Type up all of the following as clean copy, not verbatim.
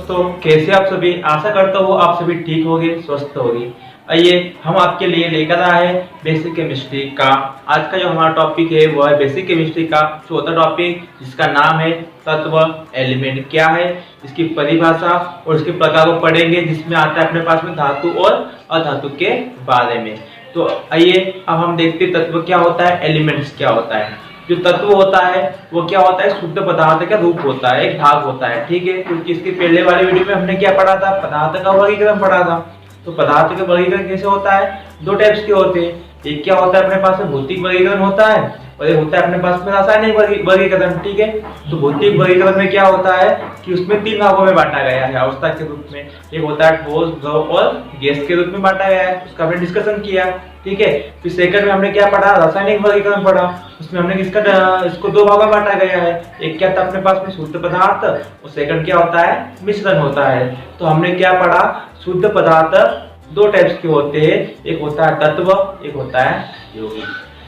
दोस्तों, कैसे आप सभी? आशा करता हूँ आप सभी ठीक होंगे, स्वस्थ होंगे। आइए हम आपके लिए लेकर आए हैं बेसिक केमिस्ट्री का। आज का जो हमारा टॉपिक है वो है बेसिक केमिस्ट्री का चौथा टॉपिक, जिसका नाम है तत्व। एलिमेंट क्या है, इसकी परिभाषा और इसके प्रकार को पढ़ेंगे, जिसमें आता है अपने पास में धातु और अधातु के बारे में। तो आइए अब हम देखते हैं तत्व क्या होता है, एलिमेंट्स क्या होता है। जो तत्व होता है वो क्या होता है, शुद्ध पदार्थ का रूप होता है, एक भाग होता है, ठीक है। क्योंकि इसके पहले वाले वीडियो में हमने क्या पढ़ा था, पदार्थ का वर्गीकरण पढ़ा था। तो पदार्थ का वर्गीकरण कैसे होता है, दो टाइप्स के होते हैं। एक क्या होता है, अपने पास में भौतिक वर्गीकरण होता है, और एक होता है अपने पास में रासायनिक वर्गीकरण, ठीक है। तो भौतिक वर्गीकरण में क्या होता है कि उसमें तीन भागों में बांटा गया है अवस्था के रूप में। एक होता है ठोस, द्रव और गैस के रूप में बांटा गया है, उसका हमने डिस्कशन किया, ठीक है। फिर सेकंड में हमने क्या पढ़ा, रासायनिक वर्गीकरण पढ़ा। उसमें हमने इसको दो भागों में बांटा गया है। एक क्या था अपने पास में, शुद्ध पदार्थ, और सेकंड क्या होता है, मिश्रण होता है। तो हमने क्या पढ़ा, शुद्ध पदार्थ दो टाइप्स के होते हैं, एक होता है तत्व, एक होता है यौगिक।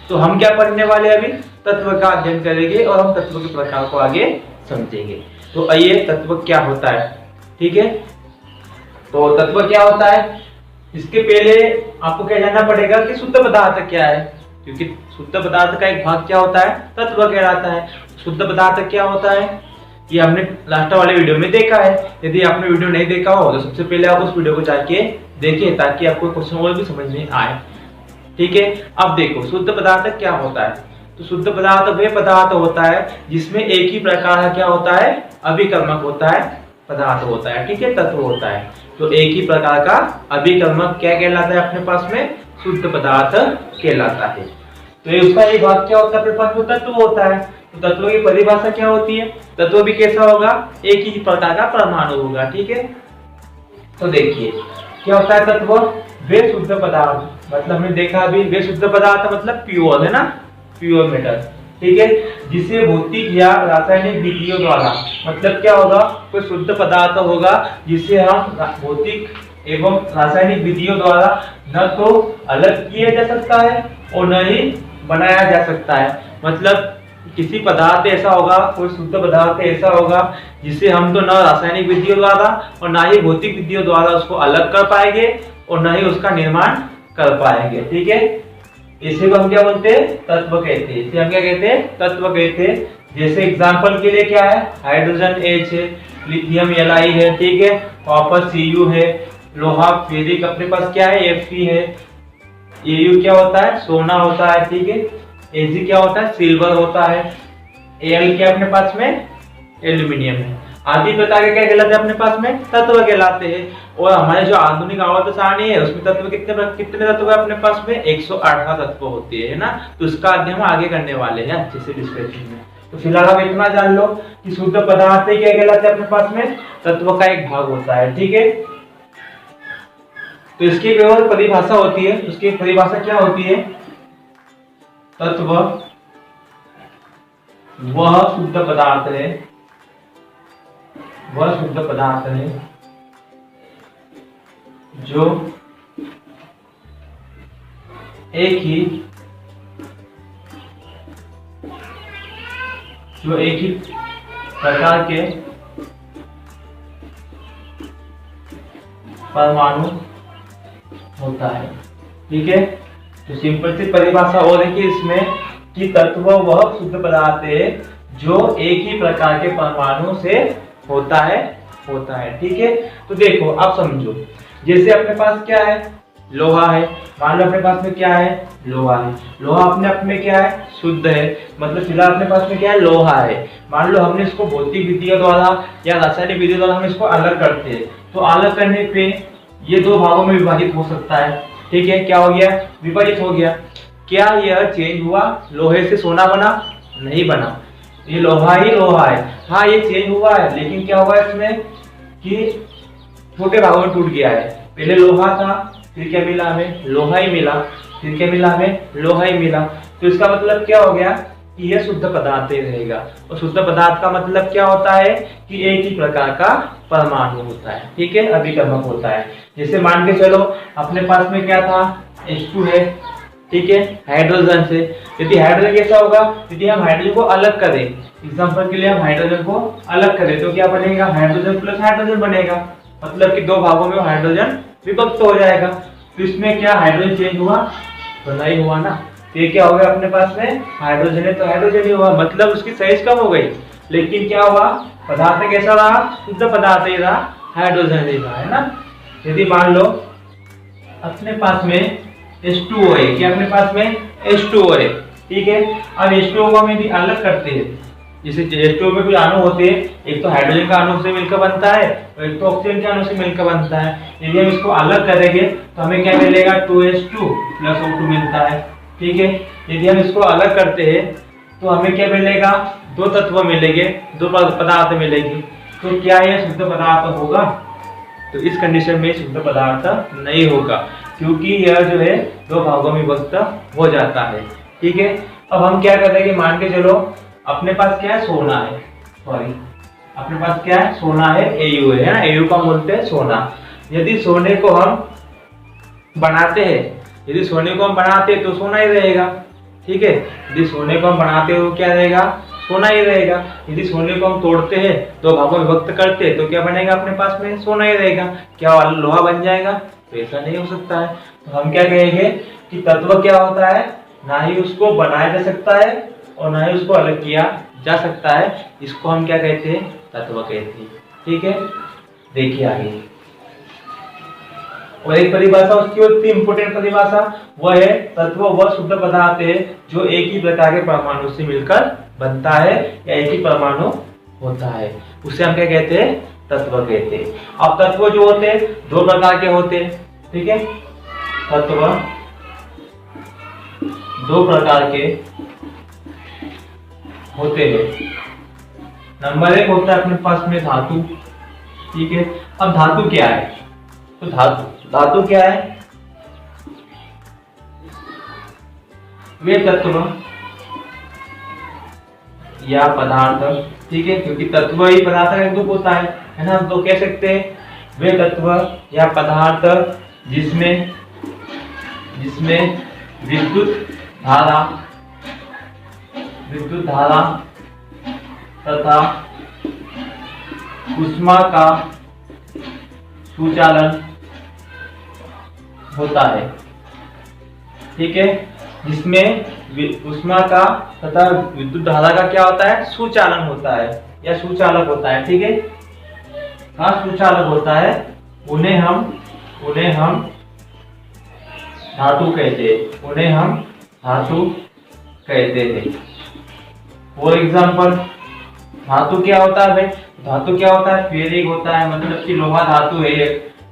तो हम क्या पढ़ने वाले अभी, तत्व का अध्ययन करेंगे और हम तत्व के प्रकार को आगे समझेंगे। तो आइए तत्व क्या होता है, ठीक है। तो तत्व क्या होता है, इसके पहले आपको क्या जानना पड़ेगा कि शुद्ध पदार्थ क्या है, क्योंकि शुद्ध पदार्थ का एक भाग क्या होता है, तत्व कहलाता है। शुद्ध पदार्थ क्या होता है ये हमने लास्ट वाले वीडियो में देखा है। यदि आपने वीडियो नहीं देखा हो तो सबसे पहले आप उस वीडियो को जाके देखिए, ताकि आपको क्वेश्चन और भी समझ में आए, ठीक है। अब देखो शुद्ध पदार्थ क्या होता है। तो शुद्ध पदार्थ वह पदार्थ होता है जिसमें एक ही प्रकार का क्या होता है, अभिकर्मक होता है पदार्थ होता है, ठीक है, तत्व होता है। तो एक ही प्रकार का अभिकर्मक क्या कहलाता है, अपने पास में शुद्ध पदार्थ कहलाता है। तो ये उसका एक भाग क्या होता है, अपने पास में तत्व होता है। तो तत्व की परिभाषा क्या होती है, तत्व भी कैसा होगा, एक ही प्रकार का परमाणु होगा, ठीक है। तो देखिए क्या होता है तत्व, वे शुद्ध पदार्थ, मतलब हमने देखा अभी, वे शुद्ध पदार्थ मतलब प्योर है ना, प्योर मेटल, ठीक है, जिसे भौतिक या रासायनिक विधियों द्वारा, मतलब क्या होगा, कोई शुद्ध पदार्थ होगा जिसे हम भौतिक एवं रासायनिक विधियों द्वारा न तो अलग किया जा सकता है और न ही बनाया जा सकता है। मतलब किसी पदार्थ ऐसा होगा, कोई शुद्ध पदार्थ ऐसा होगा जिसे हम तो न रासायनिक विधियों द्वारा और न ही भौतिक विधियों द्वारा उसको अलग कर पाएंगे और न ही उसका निर्माण कर पाएंगे, ठीक है। इसे को हम क्या बोलते हैं, तत्व कहते हैं। इसे हम क्या कहते हैं, तत्व कहते हैं। जैसे एग्जांपल के लिए क्या है, हाइड्रोजन H है, लिथियम Li है, ठीक है, कॉपर Cu है, लोहा फेरिक अपने पास क्या है, Fe है, Au क्या होता है, सोना होता है, ठीक है, Ag क्या होता है, सिल्वर होता है, Al क्या अपने पास में, एल्यूमिनियम है। आदि प्रकार के क्या कहलाते हैं, अपने पास में तत्व कहलाते हैं। और हमारे जो आधुनिक आवर्त सारणी है उसमें तत्व कितने तत्व है अपने पास में, 108 तत्व होते हैं ना। तो उसका अध्ययन हम आगे करने वाले हैं अच्छे से डिस्क्रिप्शन में। तो फिलहाल आप इतना जान लो कि शुद्ध पदार्थ क्या कहलाते हैं, अपने पास में तत्व का एक भाग होता है, ठीक है। तो इसकी केवल परिभाषा होती है, उसकी परिभाषा क्या होती है, तत्व वह शुद्ध पदार्थ है, वह शुद्ध पदार्थ है जो एक ही प्रकार के परमाणु होता है, ठीक है। तो सिंपल सी परिभाषा और है कि इसमें कि तत्व वह शुद्ध पदार्थ है जो एक ही प्रकार के परमाणु से होता है, ठीक है। तो देखो आप समझो, जैसे अपने पास क्या है, लोहा है, मान लो अपने पास में क्या है, लोहा है। लोहा अपने आप में क्या है, शुद्ध है, मतलब फिलहाल अपने पास में क्या है, लोहा है। मान लो हमने इसको भौतिक विधियों द्वारा या रासायनिक विधियों द्वारा हम इसको अलग करते हैं, तो अलग करने पे ये दो भागों में विभाजित हो सकता है, ठीक है। क्या हो गया, विभाजित हो गया। क्या यह चेंज हुआ, लोहे से सोना बना, नहीं बना, ये लोहा ही लोहा है। हाँ ये चेंज हुआ है, लेकिन क्या हुआ इसमें कि छोटे भागों में टूट गया है। पहले लोहा था, फिर क्या मिला हमें, लोहा ही मिला, फिर क्या मिला हमें, लोहा ही मिला। तो इसका मतलब क्या हो गया कि यह शुद्ध पदार्थ ही रहेगा। और शुद्ध पदार्थ का मतलब क्या होता है कि एक ही प्रकार का परमाणु होता है, ठीक है, अभिकर्मक होता है। जैसे मान के चलो अपने पास में क्या था, H2 है, ठीक है, हाइड्रोजन से। यदि हाइड्रोजन कैसा होगा, यदि हम हाइड्रोजन को अलग करें एग्जाम्पल के लिए हम हाइड्रोजन को अलग करें तो क्या बनेगा, हाइड्रोजन प्लस हाइड्रोजन बनेगा, मतलब कि दो भागों में हाइड्रोजन विभक्त हो जाएगा। तो इसमें क्या हाइड्रोजन चेंज हुआ, तो नहीं हुआ ना। तो ये क्या हो गया अपने पास में, हाइड्रोजन है तो हाइड्रोजन ही हुआ, मतलब उसकी साइज कम हो गई। लेकिन क्या हुआ, पदार्थ कैसा रहा, शुद्ध पदार्थ ही रहा, हाइड्रोजन ही रहा, है ना। यदि मान लो अपने पास में H2O है, क्या अपने पास में H2O है, ठीक है। अब H2O को हम यदि अलग करते हैं, जैसे H2O में कुछ अणु होते हैं, एक तो हाइड्रोजन का अणु से मिलकर बनता है और एक तो ऑक्सीजन के अणु से मिलकर बनता है। यदि हम इसको अलग करेंगे तो हमें क्या मिलेगा, 2H2 प्लस O2 मिलता है, ठीक है। यदि हम इसको अलग करते हैं तो हमें क्या मिलेगा, दो तत्व मिलेंगे, दो पदार्थ मिलेंगे। तो क्या यह शुद्ध पदार्थ होगा, तो इस कंडीशन में शुद्ध पदार्थ नहीं होगा, क्योंकि यह जो है दो भागों में विभक्त हो जाता है, ठीक है। अब हम क्या कर देंगे, मान के चलो अपने पास क्या है, सोना है, सॉरी अपने पास क्या है, सोना है, Au है ना, Au को हम बोलते हैं सोना। यदि सोने को हम बनाते हैं, यदि सोने को हम बनाते हैं तो सोना ही रहेगा, ठीक है। यदि सोने को हम बनाते हो क्या रहेगा, सोना ही रहेगा। यदि सोने को हम तोड़ते हैं, दो भागों में विभक्त करते हैं, तो क्या बनेगा अपने पास में, सोना ही रहेगा। क्या लोहा बन जाएगा, तो ऐसा नहीं हो सकता है। तो हम क्या कहेंगे कि तत्व क्या होता है, ना ही उसको बनाया जा सकता है और ना ही उसको अलग किया जा सकता है, इसको हम क्या कहते हैं, तत्व कहते हैं, ठीक है। देखिए आगे, और एक परिभाषा उसकी होती है इंपोर्टेंट परिभाषा, वह है तत्व वह शुद्ध पदार्थ है जो एक ही प्रकार के परमाणु से मिलकर बनता है या एक ही परमाणु होता है, उसे हम क्या कहते हैं, तत्व कहते हैं। अब तत्व जो होते हैं दो प्रकार के होते हैं, ठीक है। तत्व दो प्रकार के होते हैं। नंबर एक होता है अपने पास में धातु, ठीक है। अब धातु क्या है, तो धातु क्या है, वे तत्व या पदार्थ, ठीक है, क्योंकि तत्व ही पदार्थ का एक रूप होता है ना। तो कह सकते हैं वे तत्व या पदार्थ जिसमें विद्युत धारा तथा ऊष्मा का सुचालन होता है, ठीक है। जिसमें ऊष्मा का तथा विद्युत धारा का क्या होता है, सुचालन होता है या सुचालक होता है, ठीक है। हाँ, सुचालक होता है, उन्हें हम धातु कहते हैं, उन्हें हम धातु कहते हैं। फॉर एग्जाम्पल धातु क्या होता है भाई, धातु क्या होता है, फेरिक होता है, मतलब कि लोहा धातु है।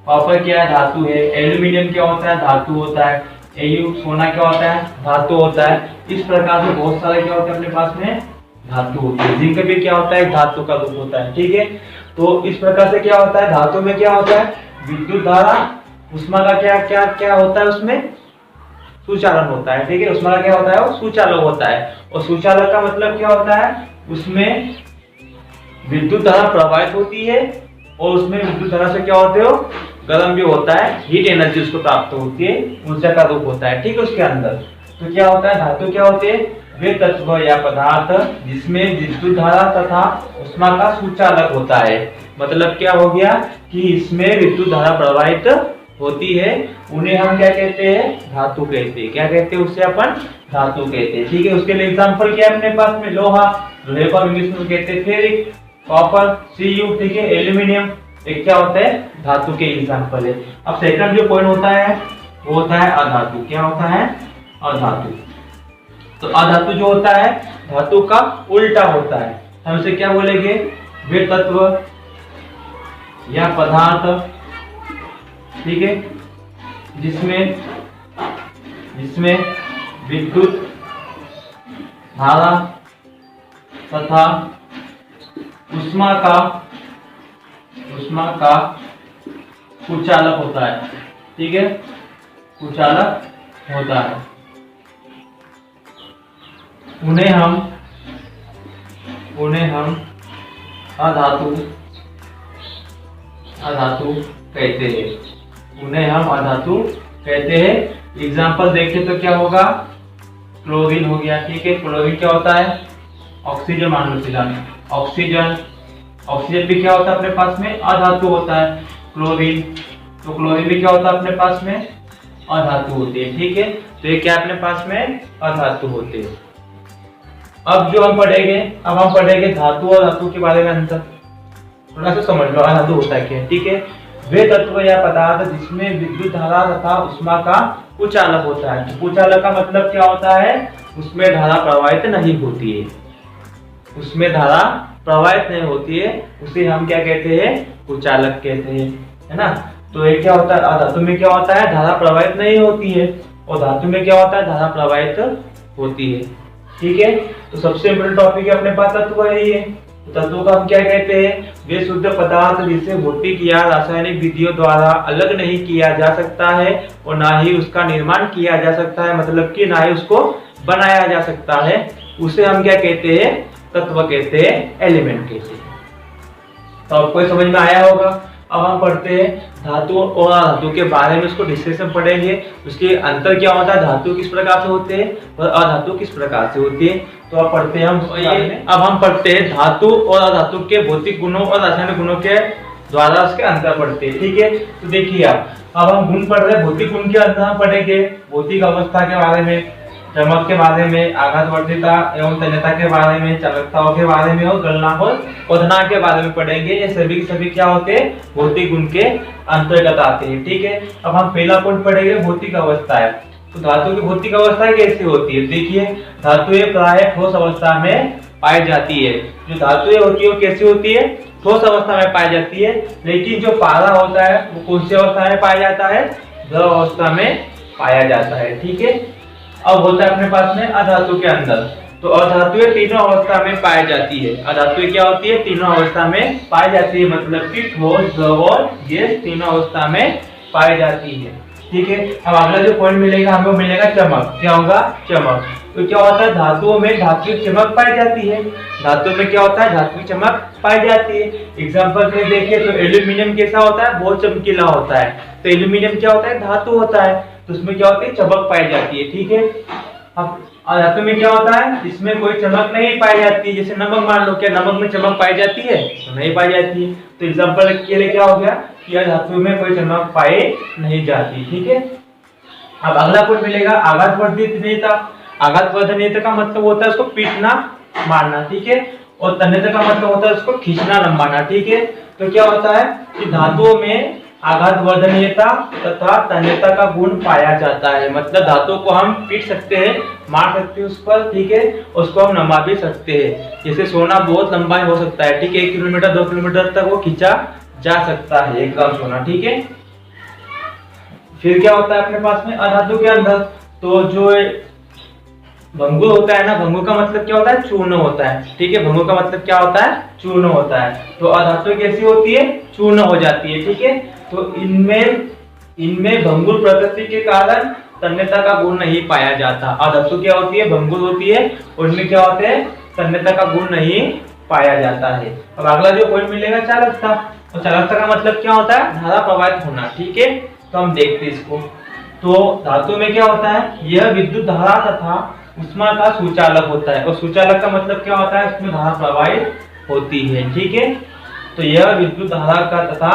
कॉपर क्या है, धातु है। एल्यूमिनियम क्या होता है, धातु होता है। Au सोना क्या होता है, धातु होता है। इस प्रकार से बहुत सारे क्या होते हैं अपने पास में, धातु होती है। जिंक भी क्या होता है, धातु का रूप होता है, ठीक है। तो इस प्रकार से क्या होता है, धातु में क्या होता है, विद्युत धारा, ऊष्मा का क्या क्या क्या होता है, उसमें सुचालन होता है, ठीक है। ऊष्मा का क्या होता है, वो सुचालक होता है। और सुचालक का मतलब क्या होता है, उसमें विद्युत धारा प्रवाहित होती है और उसमें विद्युत धारा से क्या होते हो, गर्म भी होता है, हीट एनर्जी उसको प्राप्त होती है, ऊर्जा का रूप होता है, ठीक है। उसके अंदर तो क्या होता है, धातु क्या होते हैं, वे तत्व या पदार्थ जिसमें विद्युत धारा तथा ऊष्मा का सुचालक होता है। मतलब क्या हो गया कि इसमें विद्युत धारा प्रवाहित होती है, उन्हें हम क्या कहते हैं, धातु कहते हैं। क्या कहते हैं, उससे अपन धातु कहते हैं, ठीक है। उसके लिए एग्जांपल क्या है अपने पास में, लोहा, लोहे को इंग्लिश में कहते हैं फेरिक, कॉपर Cu, ठीक है। एल्यूमिनियम एक क्या होता है, धातु के एग्जांपल है। अब सेकंड जो पॉइंट होता है वो होता है अधातु। क्या होता है, अधातु। तो अधातु जो होता है धातु का उल्टा होता है। हम इसे क्या बोलेंगे, वे तत्व या पदार्थ, ठीक है, जिसमें विद्युत धारा तथा ऊष्मा का कुचालक होता है, ठीक है, कुचालक होता है। उन्हें हम अधातु कहते हैं। उन्हें हम अधातु कहते हैं। एग्जाम्पल देखें तो क्या होगा, क्लोरीन हो गया, ठीक है। क्लोरीन क्या होता है, ऑक्सीजन मान लो फिलहाल, ऑक्सीजन, ऑक्सीजन भी क्या होता है अपने पास में अधातु होता है। क्लोरीन, तो क्लोरीन भी क्या होता है अपने पास में अधातु होती है, ठीक है। तो ये क्या अपने पास में अधातु होते हैं। अब जो हम पढ़ेंगे, अब हम पढ़ेंगे धातु और धातु के बारे में अंतर, थोड़ा सा समझ लो अधातु होता है क्या, ठीक है। वे तत्व या पदार्थ जिसमें विद्युत धारा तथा उष्मा का कुचालक होता है। कुचालक का मतलब क्या होता है, उसमें धारा प्रवाहित नहीं होती है, उसमें धारा प्रवाहित नहीं होती है, उसे हम क्या कहते हैं, कुचालक कहते हैं, है ना। तो ये क्या होता है, अधातु में क्या होता है, धारा प्रवाहित नहीं होती है, और धातु में क्या होता है, धारा प्रवाहित होती है, ठीक है। तो सबसे इम्पोर्टेंट टॉपिक है अपने पास तत्व है ये। तत्वों का हम क्या कहते हैं, वे शुद्ध पदार्थ जिसे भौतिक या रासायनिक विधियों द्वारा अलग नहीं किया जा सकता है और ना ही उसका निर्माण किया जा सकता है, मतलब कि ना ही उसको बनाया जा सकता है, उसे हम क्या कहते हैं, तत्व कहते हैं, एलिमेंट कहते हैं। तो आपको समझ में आया होगा। अब हम पढ़ते हैं धातु और अधातु के बारे में, उसको डिस्कशन पढ़ेंगे, उसके अंतर क्या होता है, धातु किस प्रकार से होते हैं और अधातु किस प्रकार से होती है। तो अब पढ़ते हैं हम, अब हम पढ़ते हैं धातु और अधातु के भौतिक गुणों और रासायनिक गुणों के द्वारा उसके अंतर पढ़ते हैं, ठीक है। तो देखिए अब हम गुण पढ़ रहे हैं, भौतिक गुण के अंतर हम पढ़ेंगे, भौतिक अवस्था के बारे में, चमक के बारे में, आघातवर्तीता एवं तन्यता के बारे में, चालकताओं के बारे में और गलनांक और क्वथनांक के बारे में पढ़ेंगे। ये सभी के सभी क्या होते हैं, भौतिक गुण के अंतर्गत आते हैं, ठीक है। अब हम पहला पॉइंट पढ़ेंगे भौतिक अवस्था है। तो धातु की भौतिक अवस्था कैसी होती है, देखिए धातुएं प्रायः ठोस अवस्था में पाई जाती है। जो धातुएं होती है वो कैसी होती है, ठोस अवस्था में पाई जाती है, लेकिन जो पारा होता है वो कौन सी अवस्था में पाया जाता है, द्रव अवस्था में पाया जाता है, ठीक है। अब होता है अपने पास में अधातु के अंदर, तो अधातुएं तीनों अवस्था में पाई जाती है। अधातुएं क्या होती है, तीनों अवस्था में पाई जाती है, मतलब कि ठोस, द्रव और गैस तीनों अवस्था में पाई जाती है, ठीक है। अब अगला जो पॉइंट मिलेगा हमें मिलेगा चमक। क्या होगा, चमक। तो क्या होता है, धातुओं में धातु की चमक पाई जाती है। धातु में क्या होता है, धातु की चमक पाई जाती है। एग्जांपल में देखिए तो एल्यूमिनियम कैसा होता है, बहुत चमकीला होता है। तो एल्यूमिनियम क्या होता है, धातु होता है, तो उसमें क्या होती है, चमक पाई जाती है, ठीक है। अब धातु में क्या होता है, इसमें कोई चमक नहीं पाई जाती, जैसे नमक मान लो, क्या नमक में चमक पाई जाती है, तो नहीं पाई जाती है। तो एग्जांपल के लिए क्या हो गया कि धातु में कोई चमक पाई नहीं जाती, ठीक है। अब अगला पॉइंट मिलेगा आघातवर्धनीयता। आघातवर्धनीयता का मतलब होता है उसको पीटना, मारना, ठीक है। और तन्यता का मतलब होता है उसको खींचना, लंबाना, ठीक है। तो क्या होता है कि धातुओं में आघातवर्धनीयता तथा तन्यता का गुण पाया जाता है, मतलब धातु को हम पीट सकते हैं, मार सकते हैं उस पर, ठीक है। उसको हम नमा भी सकते हैं, जैसे सोना बहुत लंबा हो सकता है, ठीक है, 1 किलोमीटर 2 किलोमीटर तक वो खींचा जा सकता है, 1 ग्राम सोना, ठीक है। फिर क्या होता है अपने पास में अधातु के अंदर, तो जो भंगुर होता है ना, भंगुर का मतलब क्या होता है, चूर्ण होता है, ठीक है। भंगुर का मतलब क्या होता है, चूर्ण होता है। तो अधातु कैसी होती है, चूर्ण हो जाती है, ठीक है। तो इनमें भंगुर प्रकृति के कारण तन्यता का गुण नहीं पाया जाता। अधातु क्या होती है, भंगुर होती है, और इनमें क्या होते हैं, तन्यता का गुण नहीं पाया जाता है। अब अगला जो पॉइंट मिलेगा चालकता। और चालकता का मतलब क्या होता है, धारा प्रवाहित होना, ठीक है। तो हम देखते हैं इसको। तो धातु में क्या होता है, यह विद्युत धारा तथा उष्मा का सुचालक होता है। और सुचालक का मतलब क्या होता है, उसमें धारा प्रवाहित होती है, ठीक है। तो यह विद्युत धारा का तथा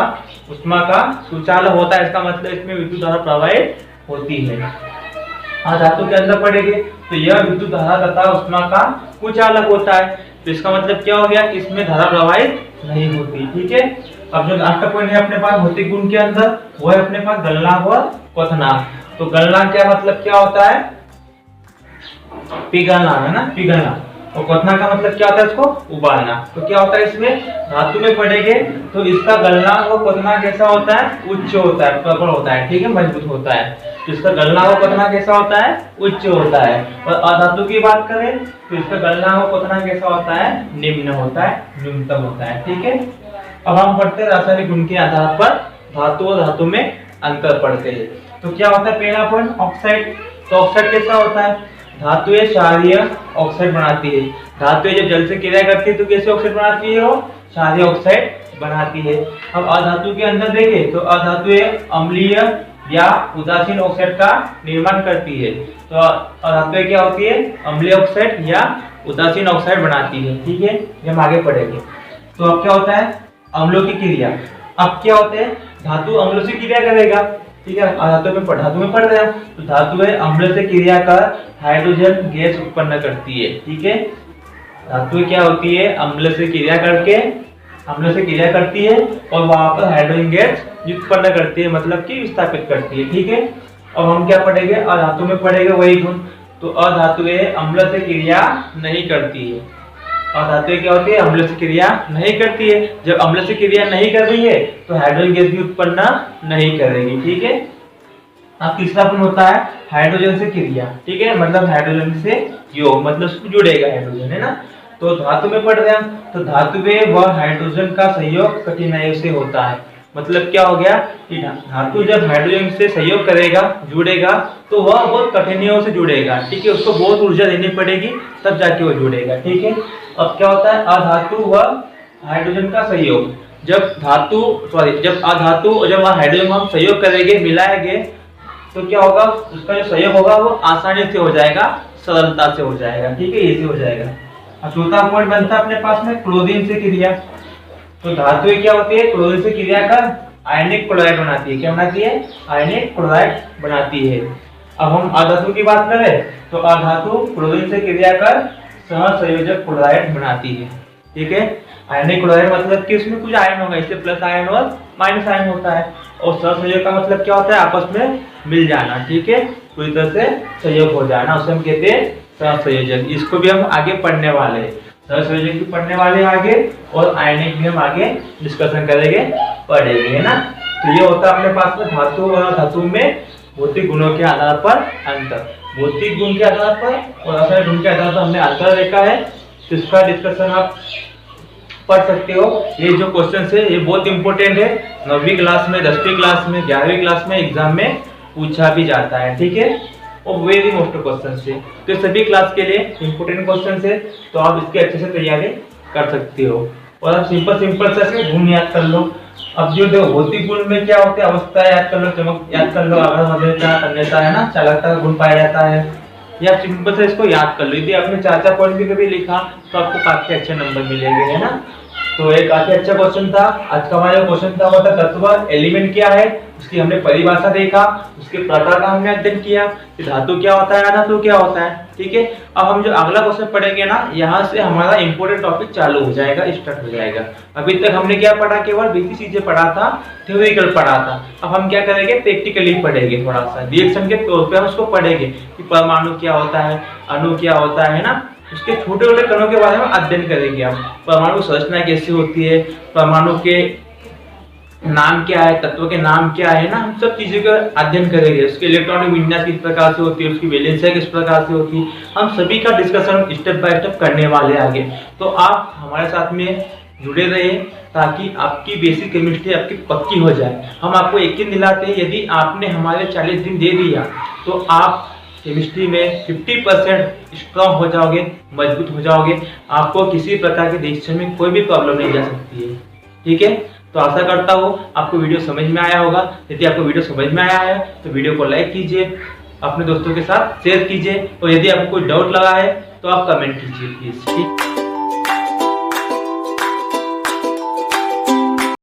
उष्मा का सुचालक होता है, इसका मतलब इसमें विद्युत धारा प्रवाहित होती है। धातु के अंदर पढ़ेंगे तो यह विद्युत धारा तथा उष्मा का कुचालक होता है, तो इसका मतलब क्या हो गया कि इसमें धारा प्रवाहित नहीं होती, ठीक है। अब जो लास्ट पॉइंट है अपने पास भौतिक गुण के अंदर, वो है अपने पास गलनांक और क्वथनांक। तो गलनांक क्या मतलब क्या होता है, पिघलना, है ना, पिघलना। और क्वथनांक का मतलब क्या होता है, इसको उबालना। तो क्या होता है इसमें, धातु में पढ़ेंगे तो इसका गलनांक और क्वथनांक कैसा होता है, उच्च होता है, प्रबल होता है, ठीक है, मजबूत होता है। तो इसका गलनांक और क्वथनांक कैसा होता है, उच्च होता है। और अधातु की बात करें तो इसका गलनांक और क्वथनांक कैसा होता है, निम्न होता है, न्यूनतम होता है, ठीक है। अब हम पढ़ते हैं रासायनिक गुण के आधार पर धातु और धातु में अंतर पढ़ते हैं। तो क्या होता है पहला पॉइंट, ऑक्साइड। तो ऑक्साइड कैसा होता है, धातुएं क्षारीय ऑक्साइड बनाती है। धातुएं जब जल से क्रिया करती है तो कैसे ऑक्साइड बनाती है, वो क्षारीय ऑक्साइड बनाती है। अब अधातु के अंदर देखें तो अधातुएं अम्लीय या उदासीन ऑक्साइड का निर्माण करती है। तो अधातुएं क्या होती है, अम्लीय ऑक्साइड या उदासीन ऑक्साइड बनाती है। ठीक है, ये हम आगे पढ़ेंगे। तो अब क्या होता है, अम्लों की क्रिया। अब क्या होते हैं, धातु अम्लों से क्रिया करेगा। ठीक है, धातु में पढ़ रहे हैं, तो धातु है अम्ल से क्रिया कर हाइड्रोजन गैस उत्पन्न करती है। ठीक है, धातु क्या होती है, अम्ल से क्रिया करती है और वहां पर हाइड्रोजन गैस उत्पन्न करती है, मतलब कि विस्थापित करती है। ठीक है, अब हम क्या पढ़ेंगे, अधातु में पढ़ेंगे वही गुण। तो अधातुएं अम्ल से क्रिया नहीं करती है। अधातुएं क्या होती है, अम्ल से क्रिया नहीं करती है। जब अम्ल से क्रिया नहीं कर रही है तो हाइड्रोजन गैस भी उत्पन्न नहीं करेगी। ठीक है, अब तीसरा गुण होता है हाइड्रोजन से क्रिया। ठीक है, मतलब हाइड्रोजन से योग, मतलब जुड़ेगा हाइड्रोजन, है ना। तो धातु में पढ़ रहे हैं, तो धातु में वह हाइड्रोजन का सहयोग कठिनाइयों से होता है। मतलब क्या हो गया कि धातु जब हाइड्रोजन से सहयोग करेगा, जुड़ेगा, तो वह बहुत कठिनाइयों से जुड़ेगा। ठीक है, उसको बहुत ऊर्जा देनी पड़ेगी तब जाके वो जुड़ेगा। ठीक है, अब क्या होता है, अधातु व हाइड्रोजन का सहयोग। जब अधातु और जब हाइड्रोजन हम सहयोग करेंगे, मिलाएंगे, तो क्या होगा, उसका जो सहयोग होगा वो आसानी से हो जाएगा, सरलता से हो जाएगा। ठीक है, ये से हो जाएगा। अब चौथा पॉइंट बनता है अपने पास में क्लोरीन से क्रिया। तो धातुएं क्या होती है, क्लोरीन से क्रिया कर आयनिक क्लोराइड बनाती है। क्या बनाती है, आयनिक क्लोराइड बनाती है। अब हम अधातु की बात करें, तो अधातु क्लोरीन से क्रिया कर सहसंयोजक क्लोराइड बनाती है। ठीक है, आयनिक क्लोराइड मतलब कि उसमें कुछ आयन होगा, इससे प्लस आयन और माइनस आयन होता है। और सहसंयोजक का मतलब क्या होता है, आपस में मिल जाना। ठीक है, पूरी तरह से सहयोग हो जाना, उसे हम कहते हैं सहसंयोजक। इसको भी हम आगे पढ़ने वाले हैं, सहसंयोजक भी पढ़ने वाले हैं आगे, और आयनिक भी हम आगे डिस्कशन करेंगे, पढ़ेंगे, है ना। तो ये होता है अपने पास में धातु और धातु में भौतिक गुणों के आधार पर अंतर। भौतिक गुण के आधार पर और रासायनिक गुण के आधार पर हमने अंतर देखा है, तो इसका डिस्कशन आप पढ़ सकते हो। ये जो क्वेश्चन है ये बहुत इंपॉर्टेंट है, 9वीं क्लास में, 10वीं क्लास में, 11वीं क्लास में एग्जाम में पूछा भी जाता है। ठीक है, और वेरी मोस्ट क्वेश्चन है, तो सभी क्लास के लिए इंपॉर्टेंट क्वेश्चन है, तो आप इसकी अच्छे से तैयारी कर सकते हो। और आप सिंपल से गुण याद कर लो। अब जो देखो भौतिक गुण में क्या होते हैं, अवस्था याद कर लो, चमक याद कर लो, आगमनता, तन्यता, है ना, चालकता का गुण पाया जाता है। या सिंपल से इसको याद कर लो। यदि आपने 4 पॉइंट भी कभी लिखा तो आपको काफी अच्छे नंबर मिलेंगे, है ना। तो एक काफी अच्छा क्वेश्चन था। आज का हमारा क्वेश्चन था वो था तत्व, एलिमेंट क्या है, उसकी हमने परिभाषा देखा, उसके प्रकार का हमने अध्ययन किया कि धातु क्या होता है, अधातु क्या होता है। ठीक है, अब हम जो अगला क्वेश्चन पढ़ेंगे ना, यहाँ से हमारा इंपोर्टेंट टॉपिक चालू हो जाएगा, स्टार्ट हो जाएगा। अभी तक हमने क्या पढ़ा, केवल बेसिक चीजें पढ़ा था, थ्योरिटिकल पढ़ा था। अब हम क्या करेंगे, प्रैक्टिकली पढ़ेंगे, थोड़ा सा रिएक्शन के तौर पे हम उसको पढ़ेंगे कि परमाणु क्या होता है, अणु क्या होता है ना, उसके छोटे छोटे कणों के बारे में अध्ययन करेंगे हम। परमाणु संरचना कैसी होती है, परमाणु के नाम क्या है, तत्व के नाम क्या है ना, हम सब चीजों का अध्ययन करेंगे। उसके इलेक्ट्रॉनिक विन्यास किस प्रकार से होती है, उसकी वैलेंसी किस प्रकार से होती है, हम सभी का डिस्कशन स्टेप बाय स्टेप करने वाले आगे। तो आप हमारे साथ में जुड़े रहिए ताकि आपकी बेसिक केमिस्ट्री आपकी पक्की हो जाए। हम आपको यकीन दिलाते हैं, यदि आपने हमारे 40 दिन दे दिया तो आप केमिस्ट्री में 50% स्ट्रॉन्ग हो जाओगे, मजबूत हो जाओगे। आपको किसी प्रकार के डिसीजन में कोई भी प्रॉब्लम नहीं जा सकती है। ठीक है, तो आशा करता हूँ आपको वीडियो समझ में आया होगा। यदि आपको वीडियो समझ में आया है तो वीडियो को लाइक कीजिए, अपने दोस्तों के साथ शेयर कीजिए, और यदि आपको कोई डाउट लगा है तो आप कमेंट कीजिए प्लीज। ठीक।